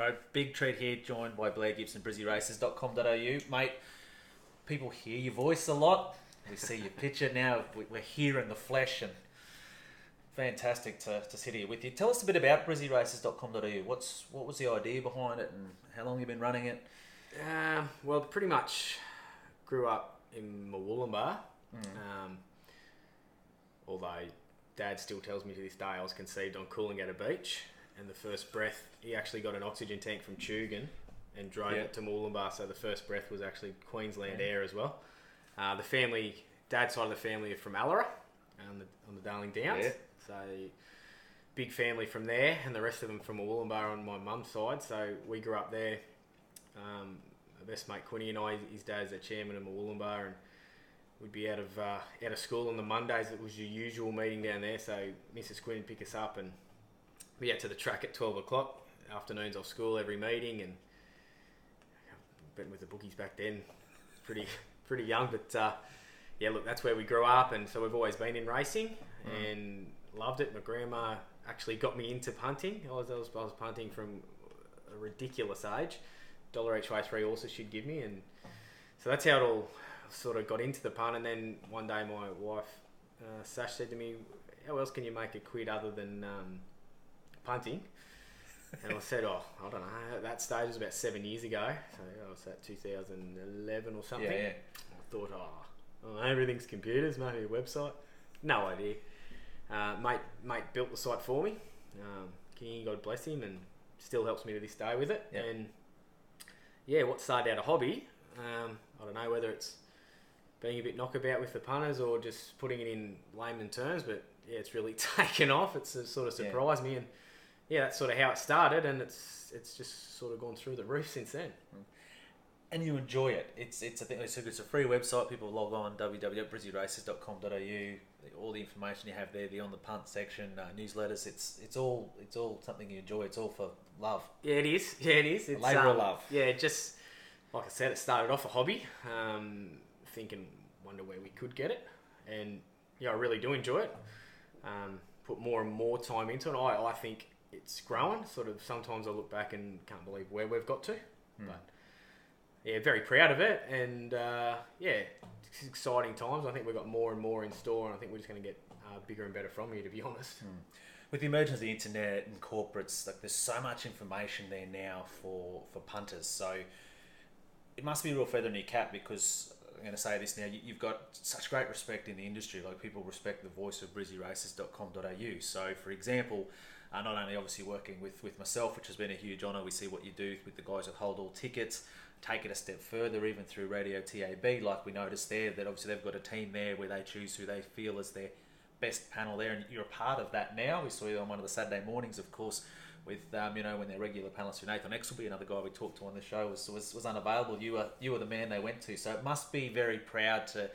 Right, big treat here, joined by Blair Gibson, brizzyraces.com.au. Mate, people hear your voice a lot. We see your picture now. We're here in the flesh, and fantastic to sit here with you. Tell us a bit about brizzyraces.com.au. What was the idea behind it, and how long have you been running it? Well, pretty much grew up in Murwillumbah. Although Dad still tells me to this day I was conceived on Coolangatta Beach, and the first breath, he actually got an oxygen tank from Tugun and drove it to Murwillumbah, so the first breath was actually Queensland air as well. The family, Dad's side of the family are from Allara on the Darling Downs, so big family from there, and the rest of them from Murwillumbah on my mum's side, so we grew up there. My best mate Quinny and I, his dad's the chairman of Murwillumbah, and we'd be out of school on the Mondays. It was your usual meeting down there, so Mrs. Quinn would pick us up and be out to the track at 12 o'clock. Afternoons off school, every meeting, and betting with the bookies back then, pretty young, but look, that's where we grew up, and so we've always been in racing and loved it. My grandma actually got me into punting. I was punting from a ridiculous age. $1 each way, 3 horses she'd give me, and so that's how it all sort of got into the punt. And then one day my wife Sash said to me, how else can you make a quid other than punting? And I said, I don't know, at that stage was about 7 years ago, so I was at 2011 or something. I thought, everything's computers, maybe a website. No idea. Mate built the site for me. King, God bless him, and still helps me to this day with it. And what started out a hobby, I don't know whether it's being a bit knockabout with the punters or just putting it in layman terms, but it's really taken off. It's sort of surprised me, and that's sort of how it started, and it's just sort of gone through the roof since then. And you enjoy it. It's a free website. People log on www.brizzyraces.com.au. All the information you have there, the on the punt section, newsletters. It's all something you enjoy. It's all for love. Yeah, it is. It's a labour of love. Yeah, just like I said, it started off a hobby. Thinking, wonder where we could get it, and I really do enjoy it. Put more and more time into it. I think it's growing. Sort of sometimes I look back and can't believe where we've got to, but very proud of it, and it's exciting times. I think we've got more and more in store, and I think we're just going to get bigger and better from here, to be honest. With the emergence of the internet and corporates, like there's so much information there now for punters, so it must be a real feather in your cap, because I'm going to say this now, you've got such great respect in the industry. Like, people respect the voice of brizzyraces.com.au. So, for example, not only obviously working with myself, which has been a huge honour, we see what you do with the guys that hold all tickets, take it a step further, even through Radio TAB, like we noticed there, that obviously they've got a team there where they choose who they feel is their best panel there, and you're a part of that now. We saw you on one of the Saturday mornings, of course, with when their regular panelist, Nathan Exelby, another guy we talked to on the show, was unavailable. You were the man they went to, so it must be very proud to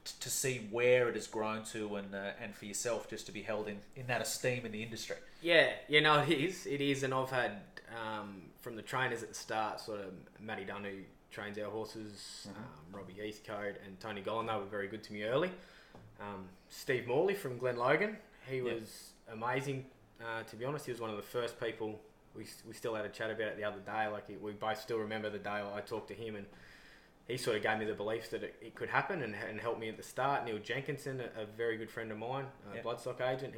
see where it has grown to, and for yourself just to be held in that esteem in the industry. It is, and I've had from the trainers at the start, sort of Matty Dunn, who trains our horses, Robbie Heathcote and Tony Gollan, they were very good to me early. Steve Morley from Glen Logan, he was amazing. To be honest, he was one of the first people. We still had a chat about it the other day. Like, we both still remember the day I talked to him, and he sort of gave me the belief that it could happen, and helped me at the start. Neil Jenkinson, a very good friend of mine, bloodstock agent,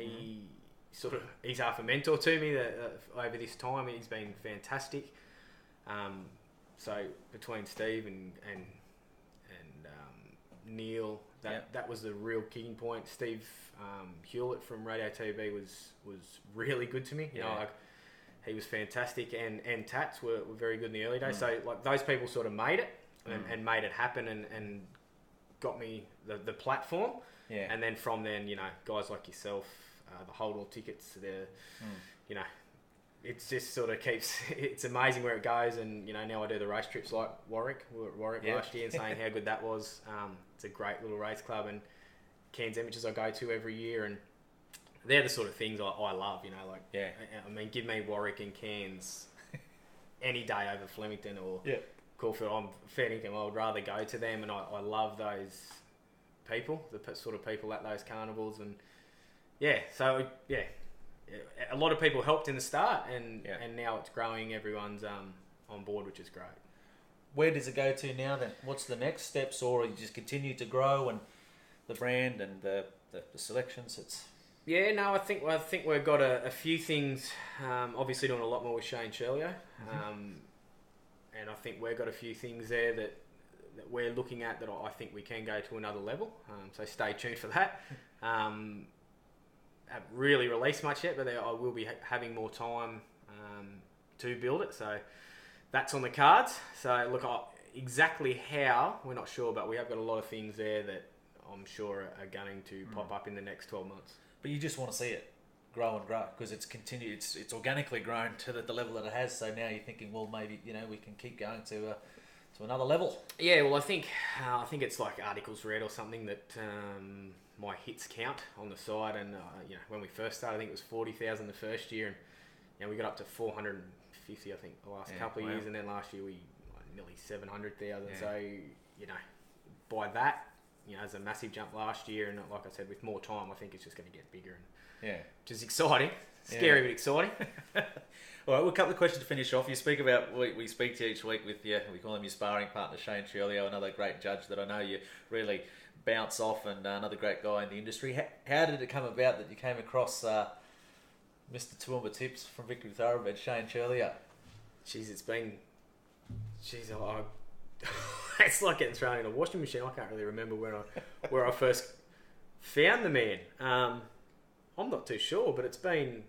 he's half a mentor to me over this time. He's been fantastic. So between Steve and Neil, that was the real kicking point. Steve Hewlett from Radio TV was really good to me. He was fantastic, and Tats were very good in the early days. So like, those people sort of made it and made it happen, and got me the platform. And then from then, guys like yourself, the hold all tickets, it's just sort of it's amazing where it goes. And now I do the race trips like Warwick. We were at Warwick last year, and saying how good that was. It's a great little race club, and Cairns Amateurs I go to every year, and they're the sort of things I love. I mean, give me Warwick and Cairns any day over Flemington or Caulfield. I'm fair income. I would rather go to them, and I love those people, the sort of people at those carnivals, and a lot of people helped in the start, and now it's growing. Everyone's on board, which is great. Where does it go to now then? What's the next steps, or you just continue to grow and the brand and the selections? I think we've got a few things. Obviously, doing a lot more with Shane Shirley, and I think we've got a few things there that we're looking at that I think we can go to another level. So stay tuned for that. Haven't really released much yet, but I will be having more time to build it. So that's on the cards. So look, exactly how, we're not sure, but we have got a lot of things there that I'm sure are going to pop up in the next 12 months. But you just want to see it grow and grow, because it's organically grown to the level that it has. So now you're thinking, well, maybe we can keep going to another level. Yeah, well, I think it's like articles read or something that my hits count on the side, and when we first started, I think it was 40,000 the first year, and we got up to 450, I think, the last couple of years, and then last year we nearly 700,000. Yeah. So by that, there's a massive jump last year, and like I said, with more time, I think it's just going to get bigger, which is exciting, scary but exciting. All right, well, a couple of questions to finish off. You speak about, we speak to you each week with we call him your sparring partner, Shane Shirley, another great judge that I know you really bounce off, and another great guy in the industry. How did it come about that you came across Mr. Toowoomba Tips from Victory Thoroughbred, Shane Shirley? It's like getting thrown in a washing machine. I can't really remember where I first found the man. I'm not too sure, but it's been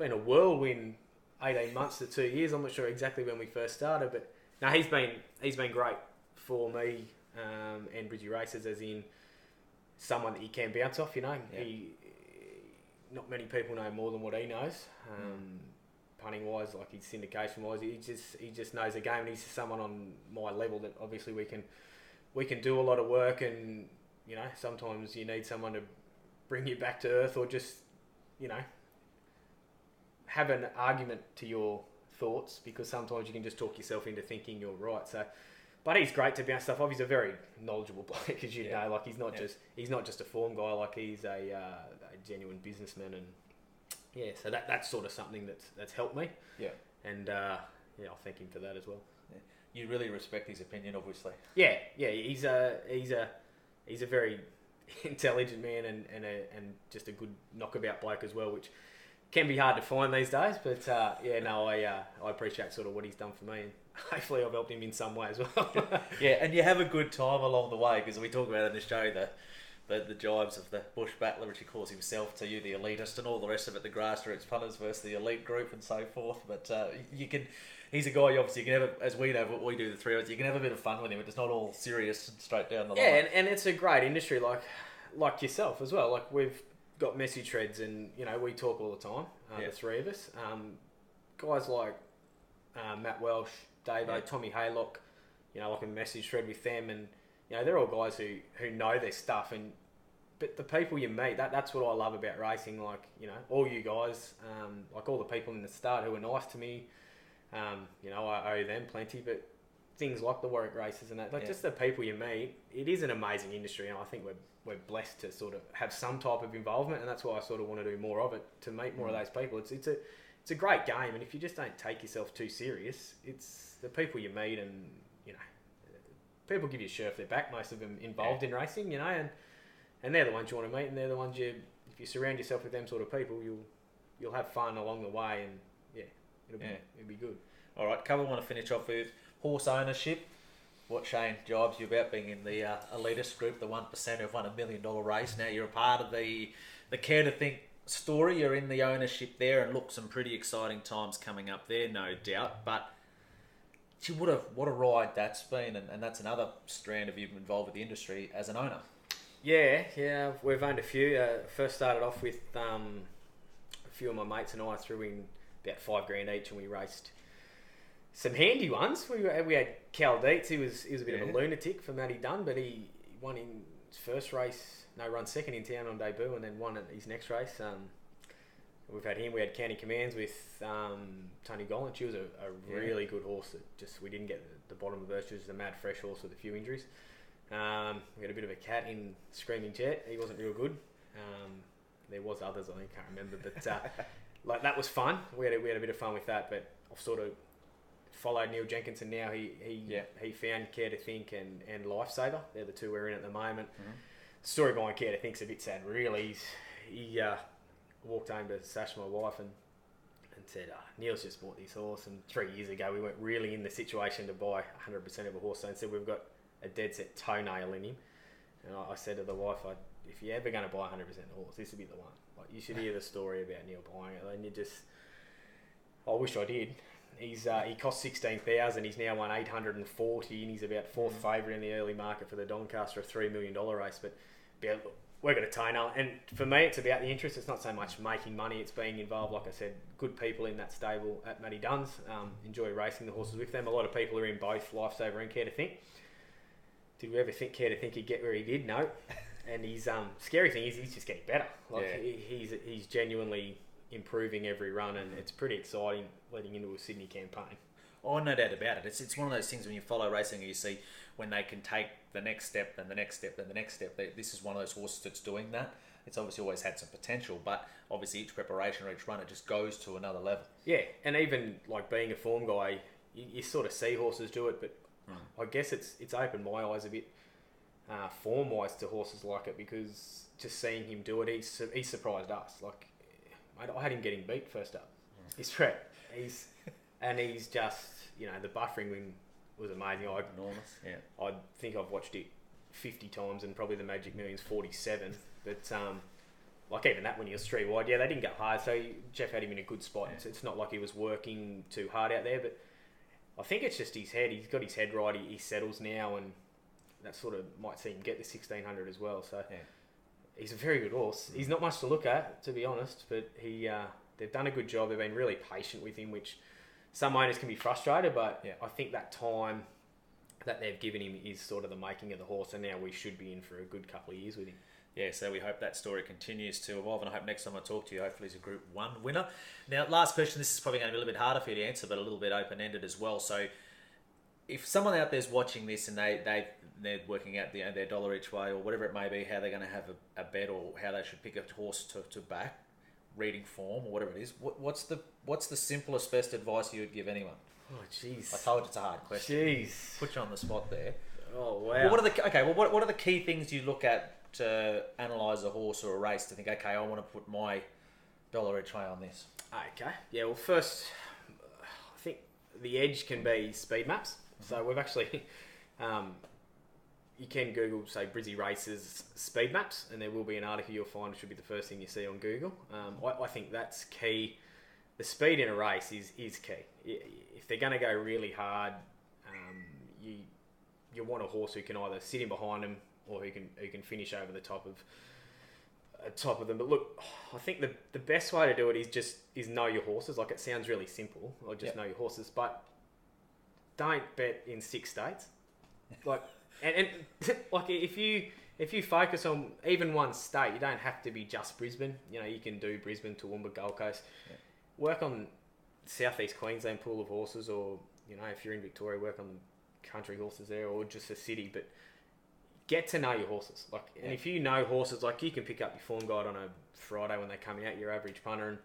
a whirlwind 18 months to 2 years. I'm not sure exactly when we first started, but no, he's been great for me and Bridgie Races, as in someone that you can bounce off. He, not many people know more than what he knows. Punting wise, like his syndication wise, he just knows the game, and he's someone on my level that obviously we can do a lot of work, and sometimes you need someone to bring you back to earth, or just have an argument to your thoughts, because sometimes you can just talk yourself into thinking you're right. So, but he's great to bounce stuff off. He's a very knowledgeable bloke, as you know. Like he's not just a form guy. Like he's a genuine businessman, and so that's sort of something that's helped me. Yeah. And I'll thank him for that as well. Yeah. You really respect his opinion, obviously. Yeah. He's a very intelligent man, and just a good knockabout bloke as well, which can be hard to find these days. But I appreciate sort of what he's done for me, and hopefully I've helped him in some way as well. And you have a good time along the way, because we talk about in the show the jibes of the bush battler, which he calls himself, to you the elitist, and all the rest of it, the grassroots punters versus the elite group and so forth. But he's a guy, obviously, you can have, as we know what we do, the three of us, you can have a bit of fun with him. It's not all serious and straight down the line. Yeah, and it's a great industry, like yourself as well. Like we've got message threads, and we talk all the time, the three of us. Guys like Matt Welsh, Davo, Tommy Haylock, like a message thread with them, and they're all guys who know their stuff. But the people you meet, that's what I love about racing. Like all you guys, like all the people in the start who are nice to me. I owe them plenty, but things like the Warwick races and that, just the people you meet, it is an amazing industry, and I think we're blessed to sort of have some type of involvement, and that's why I sort of want to do more of it, to meet more of those people. It's a great game, and if you just don't take yourself too serious, it's the people you meet, and people give you a shirt off their back, most of them involved in racing, and they're the ones you want to meet, and they're the ones if you surround yourself with them sort of people, you'll have fun along the way, and it'll be good. All right, couple want to finish off with horse ownership. What Shane jibes you about being in the elitist group, the 1% who've won $1 million race. Now you're a part of the Care to Think story. You're in the ownership there, and look, some pretty exciting times coming up there, no doubt. But gee, what a ride that's been, and that's another strand of you involved with the industry as an owner. Yeah, we've owned a few. First started off with a few of my mates and I threw in about $5,000 each, and we raced some handy ones. We had Cal Dietz. He was a bit of a lunatic for Matty Dunn, but he won in his first race. Run second in town on debut, and then won at his next race. We've had him. We had County Commands with Tony Gollan. She was a really good horse that we didn't get the bottom of her. She was a mad fresh horse with a few injuries. We had a bit of a cat in Screaming Jet. He wasn't real good. there was others, I can't remember, but like that was fun. We had a bit of fun with that, but I've sort of followed Neil Jenkinson now. He found Care to Think and Lifesaver. They're the two we're in at the moment. Mm-hmm. Story behind Care to Think's a bit sad, really. He walked home to Sash, my wife, and said, Neil's just bought this horse, and 3 years ago we weren't really in the situation to buy 100% of a horse, so instead we've got a dead set toenail in him. And I said to the wife, if you're ever going to buy 100% of a horse, this would be the one. Like, you should hear the story about Neil buying it, and I wish I did. He cost 16,000. He's now won 840, and he's about fourth favourite in the early market for the Doncaster, a $3 million race. But yeah, look, we're going to toenail, and for me, it's about the interest. It's not so much making money; it's being involved. Like I said, good people in that stable at Matty Dunn's. Enjoy racing the horses with them. A lot of people are in both Lifesaver and Care to Think. Did we ever think Care to Think he'd get where he did? No. And his scary thing is he's just getting better. He's genuinely improving every run, and it's pretty exciting leading into a Sydney campaign. Oh, no doubt about it. It's one of those things when you follow racing and you see when they can take the next step, then the next step, then the next step. This is one of those horses that's doing that. It's obviously always had some potential, but obviously each preparation or each run, it just goes to another level. Yeah, and even like being a form guy, you sort of see horses do it, but I guess it's opened my eyes a bit form-wise to horses like it, because just seeing him do it, he's surprised us. Like, mate, I had him getting beat first up. He's threat. He's just, the buffering win was amazing. Enormous. Yeah. I think I've watched it 50 times, and probably the Magic Millions 18. But like even that when he was 3 wide, they didn't go hard. So Jeff had him in a good spot. Yeah. It's not like he was working too hard out there, but I think it's just his head. He's got his head right. He settles now, and that sort of might see him get the 1600 as well. So he's a very good horse. He's not much to look at, to be honest, but they've done a good job. They've been really patient with him, which some owners can be frustrated, but I think that time that they've given him is sort of the making of the horse, and now we should be in for a good couple of years with him. Yeah, so we hope that story continues to evolve, and I hope next time I talk to you, hopefully he's a Group 1 winner. Now, last question, this is probably going to be a little bit harder for you to answer, but a little bit open-ended as well. So if someone out there's watching this and they're working out their dollar each way or whatever it may be, how they're going to have a bet or how they should pick a horse to back, reading form or whatever it is, what's the simplest, best advice you would give anyone? Oh, jeez. I told you it's a hard question. Jeez. Put you on the spot there. Oh, wow. Well, what are the key things you look at to analyse a horse or a race to think, okay, I want to put my dollar each way on this? Okay. Yeah, well, first, I think the edge can be speed maps. Mm-hmm. So we've actually, you can Google, say, Brizzy Races speed maps, and there will be an article you'll find, which should be the first thing you see on Google. I think that's key. The speed in a race is key. If they're going to go really hard, you want a horse who can either sit in behind them or who can finish over the top of them. But look, I think the best way to do it is know your horses. Like, it sounds really simple, like just know your horses, but don't bet in 6 states. Like, and like if you focus on even one state, you don't have to be just Brisbane. You can do Brisbane, Toowoomba, Gold Coast. Yeah. Work on Southeast Queensland pool of horses, or if you're in Victoria, work on country horses there, or just a city. But get to know your horses. And if you know horses, like, you can pick up your form guide on a Friday when they come out, your average punter, and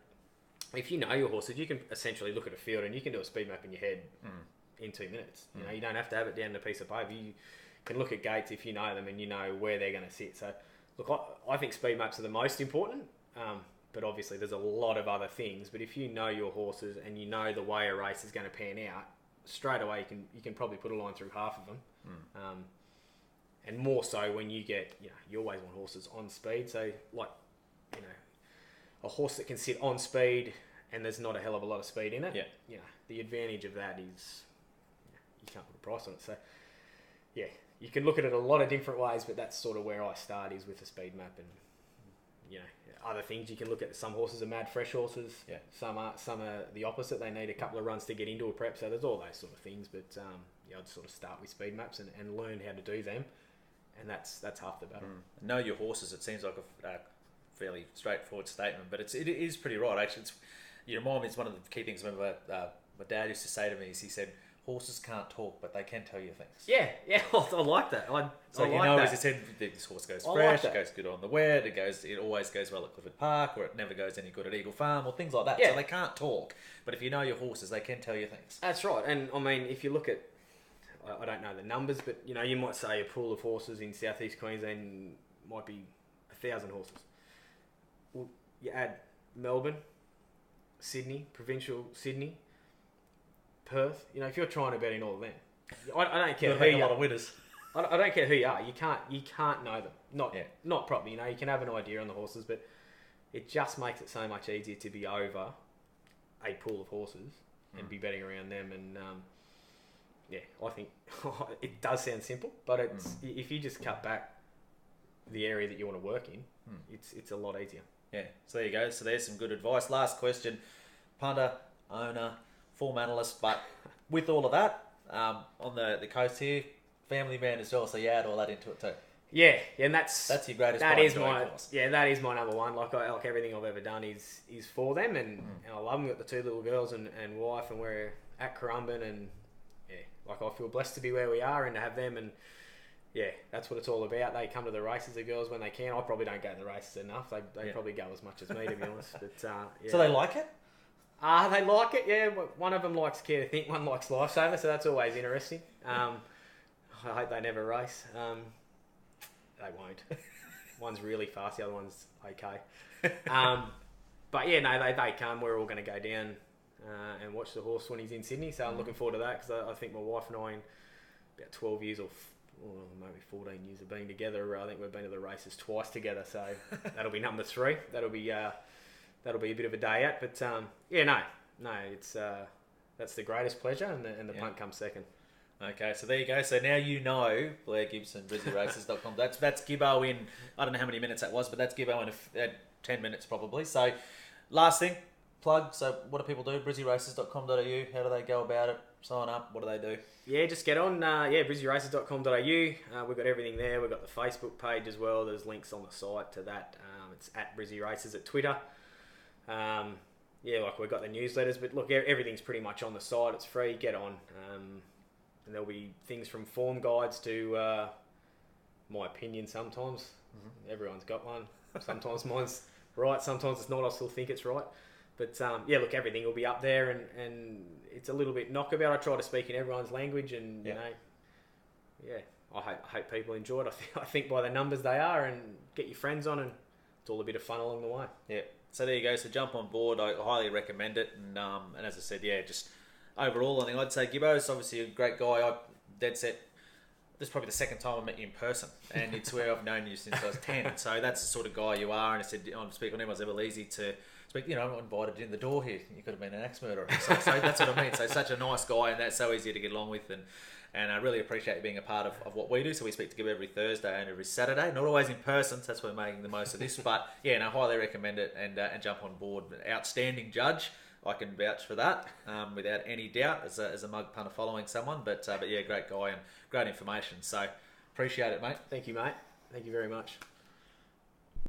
if you know your horses, you can essentially look at a field and you can do a speed map in your head in 2 minutes. You don't have to have it down on a piece of paper. You can look at gates if you know them and you know where they're going to sit. So, look, I think speed maps are the most important, but obviously there's a lot of other things. But if you know your horses and you know the way a race is going to pan out, straight away you can probably put a line through half of them. And more so when you get, you always want horses on speed. So, like, a horse that can sit on speed and there's not a hell of a lot of speed in it. Yeah. The advantage of that is you can't put a price on it. So, yeah, you can look at it a lot of different ways, but that's sort of where I start, is with a speed map. And other things you can look at. Some horses are mad fresh horses. Yeah. Some are the opposite. They need a couple of runs to get into a prep. So there's all those sort of things. But I'd sort of start with speed maps and learn how to do them. And that's half the battle. Know your horses. It seems like a fairly straightforward statement, but it is pretty right. Actually, you remind me. It's one of the key things. I remember my dad used to say to me. Is he said, horses can't talk, but they can tell you things. Yeah, I like that. I So like that. as I said, this horse goes I like fresh, that. it goes good on the wet, it always goes well at Clifford Park, or it never goes any good at Eagle Farm, or things like that. Yeah. So they can't talk, but if you know your horses, they can tell you things. That's right. And I mean, if you look at, I don't know the numbers, but you know, you might say a pool of horses in southeast Queensland might be 1,000 horses. Well, you add Melbourne, Sydney, provincial Sydney, Perth. You know, if you're trying to bet in all of them, I don't care You'll who make a you lot are. of winners. I don't care who you are. You can't know them. Yeah. Not properly. You know, you can have an idea on the horses, but it just makes it so much easier to be over a pool of horses and be betting around them. And yeah, I think it does sound simple, but it's if you just cut back the area that you want to work in, it's a lot easier. Yeah, so there you go. So there's some good advice. Last question. Punter, owner, form analyst, but with all of that, on the coast here, family man as well, so you add all that into it too. Yeah, and that's your greatest that pride is and joy, of course. that is my number one. Like everything I've ever done is for them, and I love them. Got the two little girls and wife, and we're at Currumbin, and yeah, like I feel blessed to be where we are and to have them, and yeah, that's what it's all about. They come to the races, the girls, when they can. I probably don't go to the races enough. They probably go as much as me, to be honest. But yeah. So they like it? They like it, yeah. One of them likes Care to Think, one likes Lifesaver, so that's always interesting. I hope they never race. They won't. One's really fast, the other one's okay. But yeah, no, they come. We're all going to go down and watch the horse when he's in Sydney, so I'm looking forward to that, because I think my wife and I, in about 12 years or maybe 14 years of being together, I think we've been to the races twice together, so that'll be number 3. That'll be a bit of a day out, but yeah, no, it's that's the greatest pleasure, and the punt comes second. Okay, so there you go. So now you know Blair Gibson, BrizzyRaces.com. That's Gibbo in, I don't know how many minutes that was, but that's Gibbo in 10 minutes probably. So last thing, plug. So what do people do? BrizzyRaces.com.au. How do they go about it? Sign up. What do they do? Yeah, just get on. BrizzyRaces.com.au. We've got everything there. We've got the Facebook page as well. There's links on the site to that. It's at Brizzy Races at Twitter. Yeah, like we've got the newsletters, but look, everything's pretty much on the site. It's free. Get on. And there'll be things from form guides to my opinion sometimes. Everyone's got one. Sometimes mine's right, sometimes it's not. I still think it's right. But yeah, look, everything will be up there, and it's a little bit knockabout. I try to speak in everyone's language, and you know, yeah, I hope people enjoy it. I think by the numbers they are, and get your friends on, and it's all a bit of fun along the way. Yeah. So there you go. So jump on board. I highly recommend it. And as I said, yeah, just overall, I think I'd say Gibbo's obviously a great guy. I dead set. This is probably the second time I met you in person, and it's where I've known you since I was 10. So that's the sort of guy you are. And I said, I'm speaking. Anyone's ever easy to speak. You know, I'm invited in the door here. You could have been an axe murderer. So that's what I mean. So such a nice guy, and that's so easy to get along with. And I really appreciate you being a part of what we do. So we speak to Gibbo every Thursday and every Saturday. Not always in person, so that's why we're making the most of this. But yeah, no, highly recommend it, and jump on board. Outstanding judge. I can vouch for that without any doubt as a mug punter following someone. But yeah, great guy and great information. So appreciate it, mate. Thank you, mate. Thank you very much.